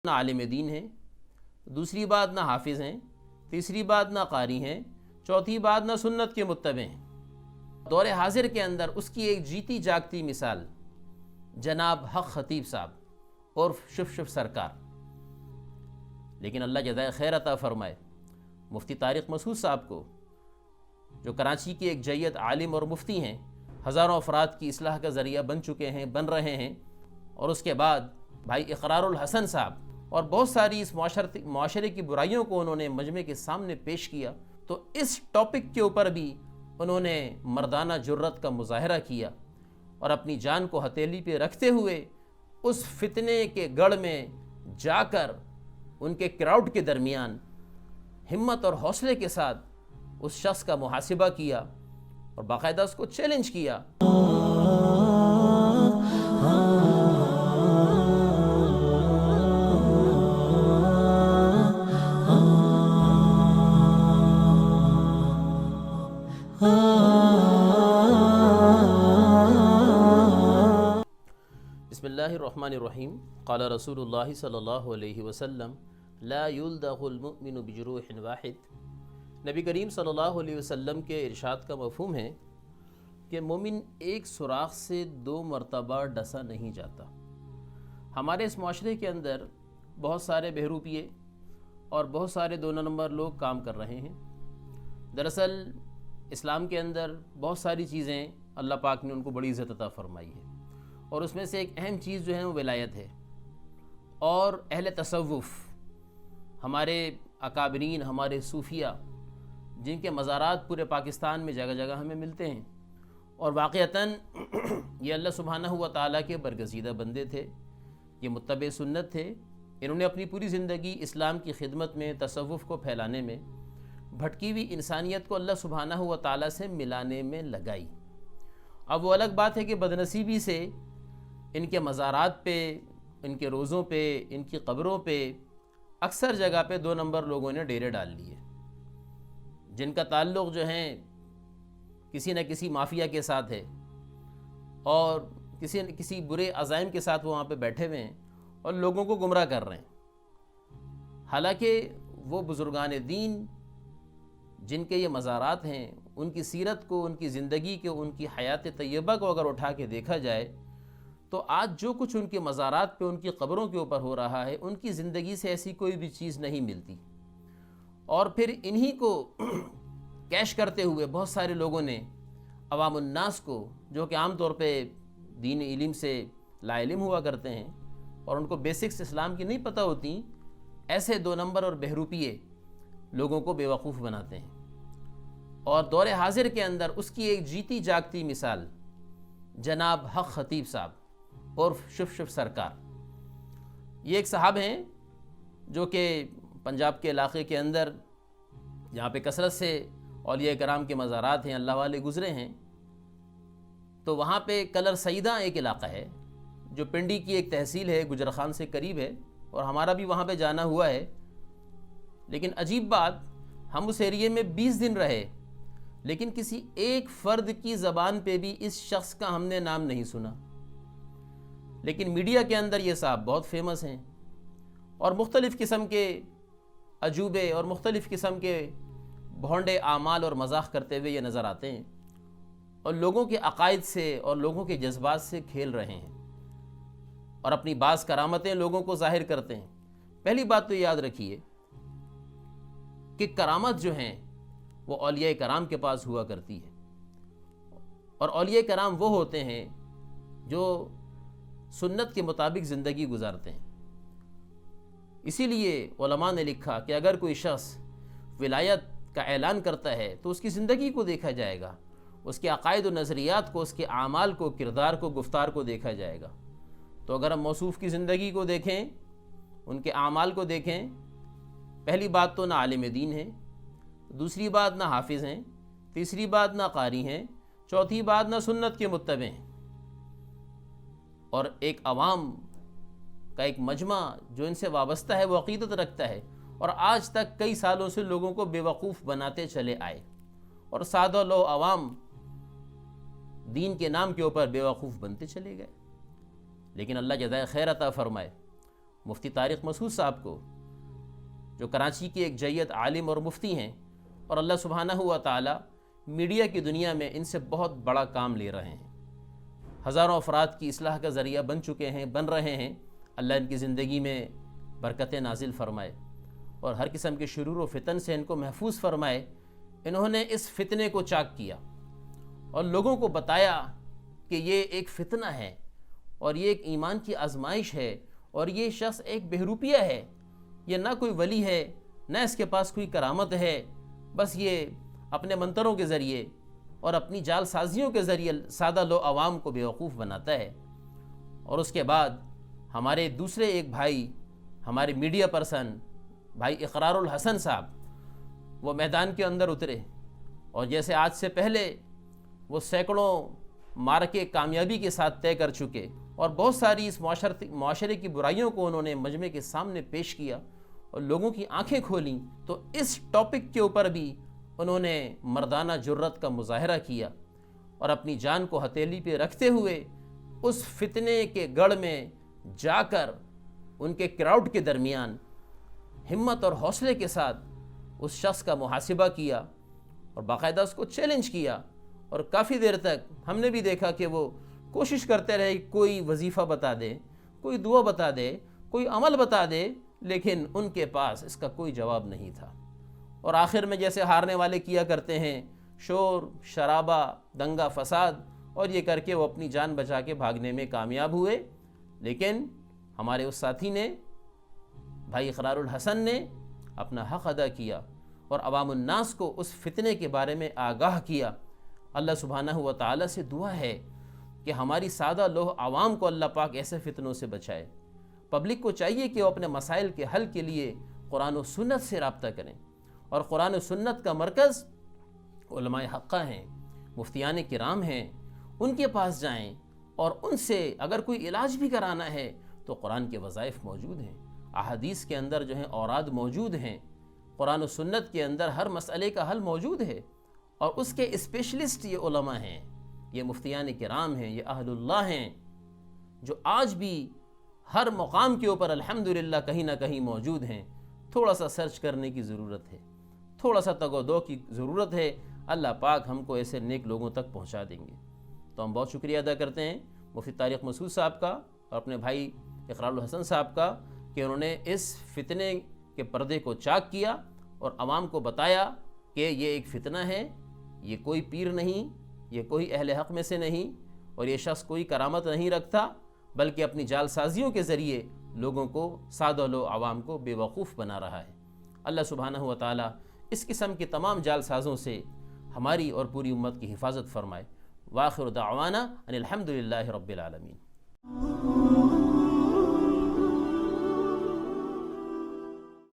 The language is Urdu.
نہ عالم دین ہیں، دوسری بات نہ حافظ ہیں، تیسری بات نہ قاری ہیں، چوتھی بات نہ سنت کے متبع ہیں۔ دور حاضر کے اندر اس کی ایک جیتی جاگتی مثال جناب حق خطیب صاحب اور شف سرکار، لیکن اللہ جزائے خیر عطا فرمائے مفتی طارق مسعود صاحب کو، جو کراچی کے ایک جید عالم اور مفتی ہیں، ہزاروں افراد کی اصلاح کا ذریعہ بن چکے ہیں، بن رہے ہیں، اور اس کے بعد بھائی اقرار الحسن صاحب اور بہت ساری اس معاشرے کی برائیوں کو انہوں نے مجمع کے سامنے پیش کیا، تو اس ٹاپک کے اوپر بھی انہوں نے مردانہ جرت کا مظاہرہ کیا اور اپنی جان کو ہتھیلی پہ رکھتے ہوئے اس فتنے کے گڑھ میں جا کر ان کے کراؤڈ کے درمیان ہمت اور حوصلے کے ساتھ اس شخص کا محاسبہ کیا اور باقاعدہ اس کو چیلنج کیا۔ بسم اللہ الرحمن الرحیم۔ قال رسول اللہ صلی اللہ علیہ وسلم لا يلدغ المؤمن بجروح واحد۔ نبی کریم صلی اللہ علیہ وسلم کے ارشاد کا مفہوم ہے کہ مومن ایک سوراخ سے 2 مرتبہ ڈسا نہیں جاتا۔ ہمارے اس معاشرے کے اندر بہت سارے بہروپیے اور بہت سارے 2 نمبر لوگ کام کر رہے ہیں۔ دراصل اسلام کے اندر بہت ساری چیزیں اللہ پاک نے ان کو بڑی عزت عطا فرمائی ہے، اور اس میں سے ایک اہم چیز جو ہے وہ ولایت ہے، اور اہل تصوف، ہمارے اکابرین، ہمارے صوفیہ، جن کے مزارات پورے پاکستان میں جگہ جگہ ہمیں ملتے ہیں، اور واقعتاً یہ اللہ سبحانہ و تعالیٰ کے برگزیدہ بندے تھے، یہ متبع سنت تھے۔ انہوں نے اپنی پوری زندگی اسلام کی خدمت میں، تصوف کو پھیلانے میں، بھٹکی ہوئی انسانیت کو اللہ سبحانہ و تعالیٰ سے ملانے میں لگائی۔ اب وہ الگ بات ہے کہ بدنصیبی سے ان کے مزارات پہ، ان کے روزوں پہ، ان کی قبروں پہ اکثر جگہ پہ 2 نمبر لوگوں نے ڈیرے ڈال لیے، جن کا تعلق جو ہے کسی نہ کسی مافیا کے ساتھ ہے، اور کسی نہ کسی برے عزائم کے ساتھ وہ وہاں پہ بیٹھے ہوئے ہیں اور لوگوں کو گمراہ کر رہے ہیں۔ حالانکہ وہ بزرگان دین جن کے یہ مزارات ہیں، ان کی سیرت کو، ان کی زندگی کو، ان کی حیات طیبہ کو اگر اٹھا کے دیکھا جائے تو آج جو کچھ ان کے مزارات پہ، ان کی قبروں کے اوپر ہو رہا ہے، ان کی زندگی سے ایسی کوئی بھی چیز نہیں ملتی۔ اور پھر انہی کو کیش کرتے ہوئے بہت سارے لوگوں نے عوام الناس کو، جو کہ عام طور پہ دین علم سے لا علم ہوا کرتے ہیں اور ان کو بیسکس اسلام کی نہیں پتہ ہوتی، ایسے 2 نمبر اور بہروپیے لوگوں کو بیوقوف بناتے ہیں۔ اور دور حاضر کے اندر اس کی ایک جیتی جاگتی مثال جناب حق خطیب صاحب اور شف سرکار، یہ ایک صاحب ہیں جو کہ پنجاب کے علاقے کے اندر، جہاں پہ کثرت سے اولیاء کرام کے مزارات ہیں، اللہ والے گزرے ہیں، تو وہاں پہ کلر سیدہ ایک علاقہ ہے جو پنڈی کی ایک تحصیل ہے، گجرخان سے قریب ہے، اور ہمارا بھی وہاں پہ جانا ہوا ہے۔ لیکن عجیب بات، ہم اس ایریے میں 20 دن رہے، لیکن کسی ایک فرد کی زبان پہ بھی اس شخص کا ہم نے نام نہیں سنا۔ لیکن میڈیا کے اندر یہ صاحب بہت فیمس ہیں، اور مختلف قسم کے عجوبے اور مختلف قسم کے بھونڈے اعمال اور مذاق کرتے ہوئے یہ نظر آتے ہیں، اور لوگوں کے عقائد سے اور لوگوں کے جذبات سے کھیل رہے ہیں، اور اپنی بعض کرامتیں لوگوں کو ظاہر کرتے ہیں۔ پہلی بات تو یاد رکھیے کہ کرامت جو ہیں وہ اولیاء کرام کے پاس ہوا کرتی ہے، اور اولیاء کرام وہ ہوتے ہیں جو سنت کے مطابق زندگی گزارتے ہیں۔ اسی لیے علماء نے لکھا کہ اگر کوئی شخص ولایت کا اعلان کرتا ہے تو اس کی زندگی کو دیکھا جائے گا، اس کے عقائد و نظریات کو، اس کے اعمال کو، کردار کو، گفتار کو دیکھا جائے گا۔ تو اگر ہم موصوف کی زندگی کو دیکھیں، ان کے اعمال کو دیکھیں، پہلی بات تو نہ عالم دین ہیں، دوسری بات نہ حافظ ہیں، تیسری بات نہ قاری ہیں، چوتھی بات نہ سنت کے متبع ہیں، اور ایک عوام کا ایک مجمع جو ان سے وابستہ ہے، وہ عقیدت رکھتا ہے، اور آج تک کئی سالوں سے لوگوں کو بیوقوف بناتے چلے آئے، اور سادہ لو عوام دین کے نام کے اوپر بیوقوف بنتے چلے گئے۔ لیکن اللہ جزائے خیر عطا فرمائے مفتی طارق مسعود صاحب کو، جو کراچی کے ایک جید عالم اور مفتی ہیں، اور اللہ سبحانہ و تعالی میڈیا کی دنیا میں ان سے بہت بڑا کام لے رہے ہیں، ہزاروں افراد کی اصلاح کا ذریعہ بن چکے ہیں، بن رہے ہیں۔ اللہ ان کی زندگی میں برکتیں نازل فرمائے اور ہر قسم کے شرور و فتن سے ان کو محفوظ فرمائے۔ انہوں نے اس فتنے کو چاک کیا اور لوگوں کو بتایا کہ یہ ایک فتنہ ہے اور یہ ایک ایمان کی آزمائش ہے، اور یہ شخص ایک بہروپیہ ہے، یہ نہ کوئی ولی ہے، نہ اس کے پاس کوئی کرامت ہے، بس یہ اپنے منتروں کے ذریعے اور اپنی جال سازیوں کے ذریعے سادہ لو عوام کو بیوقوف بناتا ہے۔ اور اس کے بعد ہمارے دوسرے ایک بھائی، ہمارے میڈیا پرسن بھائی اقرار الحسن صاحب، وہ میدان کے اندر اترے، اور جیسے آج سے پہلے وہ سینکڑوں مارکے کامیابی کے ساتھ طے کر چکے، اور بہت ساری اس معاشرے کی برائیوں کو انہوں نے مجمع کے سامنے پیش کیا اور لوگوں کی آنکھیں کھولیں، تو اس ٹاپک کے اوپر بھی انہوں نے مردانہ جرت کا مظاہرہ کیا، اور اپنی جان کو ہتھیلی پہ رکھتے ہوئے اس فتنے کے گڑھ میں جا کر ان کے کراؤڈ کے درمیان ہمت اور حوصلے کے ساتھ اس شخص کا محاسبہ کیا اور باقاعدہ اس کو چیلنج کیا، اور کافی دیر تک ہم نے بھی دیکھا کہ وہ کوشش کرتے رہے، کوئی وظیفہ بتا دے، کوئی دعا بتا دے، کوئی عمل بتا دے، لیکن ان کے پاس اس کا کوئی جواب نہیں تھا۔ اور آخر میں جیسے ہارنے والے کیا کرتے ہیں، شور شرابہ دنگا فساد، اور یہ کر کے وہ اپنی جان بچا کے بھاگنے میں کامیاب ہوئے۔ لیکن ہمارے اس ساتھی نے، بھائی اقرار الحسن نے اپنا حق ادا کیا اور عوام الناس کو اس فتنے کے بارے میں آگاہ کیا۔ اللہ سبحانہ و تعالی سے دعا ہے کہ ہماری سادہ لوح عوام کو اللہ پاک ایسے فتنوں سے بچائے۔ پبلک کو چاہیے کہ وہ اپنے مسائل کے حل کے لیے قرآن و سنت سے رابطہ کریں، اور قرآن و سنت کا مرکز علماء حقہ ہیں، مفتیان کرام ہیں، ان کے پاس جائیں، اور ان سے اگر کوئی علاج بھی کرانا ہے تو قرآن کے وظائف موجود ہیں، احادیث کے اندر جو ہیں اوراد موجود ہیں، قرآن و سنت کے اندر ہر مسئلے کا حل موجود ہے، اور اس کے اسپیشلسٹ یہ علماء ہیں، یہ مفتیان کرام ہیں، یہ اہل اللہ ہیں، جو آج بھی ہر مقام کے اوپر الحمدللہ کہیں نہ کہیں موجود ہیں۔ تھوڑا سا سرچ کرنے کی ضرورت ہے، تھوڑا سا تگ و دو کی ضرورت ہے، اللہ پاک ہم کو ایسے نیک لوگوں تک پہنچا دیں گے۔ تو ہم بہت شکریہ ادا کرتے ہیں مفتی طارق مسعود صاحب کا اور اپنے بھائی اقرار الحسن صاحب کا کہ انہوں نے اس فتنے کے پردے کو چاک کیا اور عوام کو بتایا کہ یہ ایک فتنہ ہے، یہ کوئی پیر نہیں، یہ کوئی اہل حق میں سے نہیں، اور یہ شخص کوئی کرامت نہیں رکھتا، بلکہ اپنی جال سازیوں کے ذریعے لوگوں کو، سادہ لو عوام کو بے وقوف بنا رہا ہے۔ اللہ سبحانہ و تعالی اس قسم کے تمام جال سازوں سے ہماری اور پوری امت کی حفاظت فرمائے۔ وآخر دعوانا ان الحمدللہ رب العالمین۔